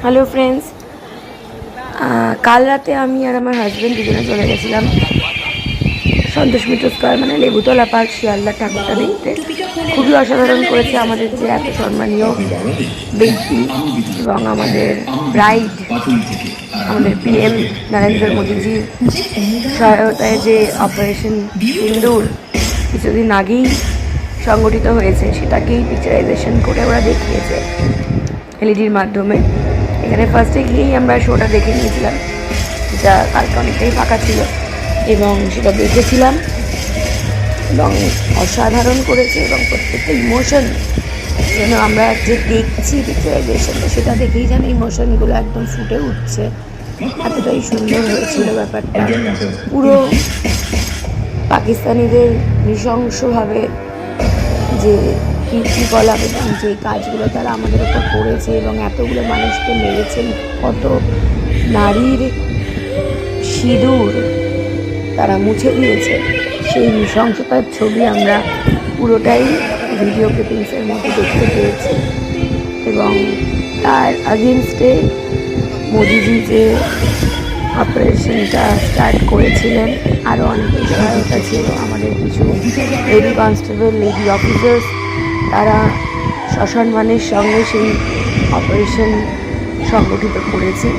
Hello friends, কাল রাতে আমি আর আমার হাজব্যান্ড দুজনে চলে গেছিলাম সন্তোষ মিত্র স্কোয়ার মানে লেবুতলা পার্ক শিয়ালদার ঠাকুরটা দেখতে। খুবই অসাধারণ করেছে আমাদের যে এত সম্মানীয় ব্যক্তি এবং আমাদের ব্রাইড, আমাদের পিএম নরেন্দ্র মোদীজির সহায়তায় যে অপারেশন সিন্দুর কিছুদিন আগেই সংগঠিত হয়েছে সেটাকেই পিকচারাইজেশন করে ওরা দেখিয়েছে এলইডির মাধ্যমে। এখানে ফার্স্টে গিয়েই আমরা শোটা দেখে নিয়েছিলাম, যেটা কালকে অনেকটাই ফাঁকা ছিল এবং সেটা দেখেছিলাম এবং অসাধারণ করেছে এবং প্রত্যেকটা ইমোশন যেন আমরা যে দেখছি পিকচারাইজেশনটা সেটা দেখেই যেন ইমোশনগুলো একদম ফুটে উঠছে, এতটাই সুন্দর হয়েছিল ব্যাপারটা। পুরো পাকিস্তানিদের নৃশংসভাবে যে কীর্তিকলাপ এবং যে কাজগুলো তারা আমাদের উপর করেছে এবং এতগুলো মানুষকে মেরেছেন, কত নারীর সিঁদুর তারা মুছে দিয়েছে, সেই নৃশংসতার ছবি আমরা পুরোটাই ভিডিও ক্লিপিংসের মধ্যে দেখতে পেয়েছি। এবং তার আগেনস্টে মোদিজি যে অপারেশনটা স্টার্ট করেছিলেন, আরও অনেকের সহায়তা ছিল। আমাদের কিছু লেডি কনস্টেবল, লেডি অফিসার্স, তারা সসম্মানের সঙ্গে সেই অপারেশন সংগঠিত করেছে।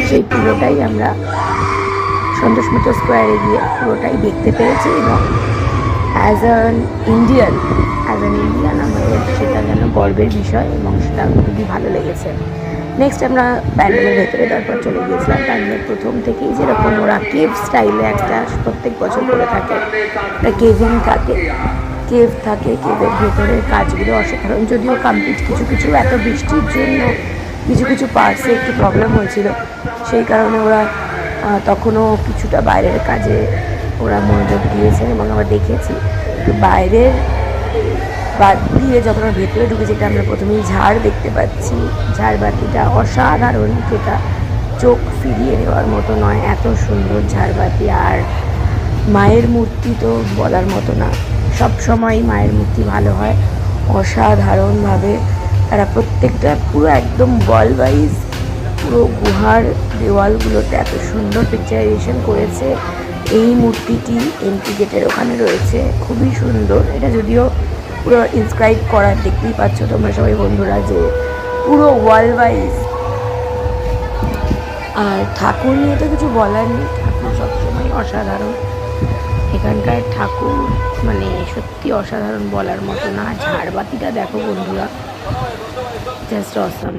সেই পুরোটাই আমরা সন্তোষ মিত্র স্কোয়ারে গিয়ে পুরোটাই দেখতে পেরেছি এবং অ্যাজ অ্যান ইন্ডিয়ান আমাদের সেটা যেন গর্বের বিষয় এবং সেটা খুবই ভালো লেগেছে। নেক্সট আমরা প্যান্ডেলের ভেতরে তারপর চলে গিয়েছিলাম। প্যান্ডেলের প্রথম থেকেই যেরকম ওরা কেভ স্টাইলে একটা প্রত্যেক বছর করে থাকে, একটা কেভিং থাকে, কেভ থাকে, কেভের ভেতরের কাজগুলো অসাধারণ। যদিও কমপ্লিট কিছু এত বৃষ্টির জন্য কিছু পার্টসে একটু প্রবলেম হয়েছিল, সেই কারণে ওরা তখনও কিছুটা বাইরের কাজে ওরা মনোযোগ দিয়েছেন এবং আমরা দেখেছি। তো বাইরের বাদ দিয়ে যখন আমরা ভেতরে ঢুকেছি, এটা আমরা প্রথমেই ঝাড় দেখতে পাচ্ছি। ঝাড়বাতিটা অসাধারণ, যেটা চোখ ফিরিয়ে নেওয়ার মতো নয়, এত সুন্দর ঝাড়বাতি। আর মায়ের মূর্তি তো বলার মতো না, সব সময় মায়ের মূর্তি ভালো হয় অসাধারণভাবে। তারা প্রত্যেকটা পুরো একদম ওয়াল ওয়াইজ পুরো গুহার দেওয়ালগুলোতে এত সুন্দর পিকচারাইজেশন করেছে। এই মূর্তিটি এন্ট্রি গেটের ওখানে রয়েছে, খুবই সুন্দর। এটা যদিও পুরো ইনস্ক্রাইব করার, দেখতেই পাচ্ছ তোমরা সবাই বন্ধুরা, যে পুরো ওয়াল ওয়াইজ। আর ঠাকুর নিয়ে তো কিছু বলার নেই, ঠাকুর সবসময় অসাধারণ। এখানকার ঠাকুর মানে সত্যি অসাধারণ, বলার মতো না। ঝাড়বাতিটা দেখো বন্ধুরা, জাস্ট অসাম।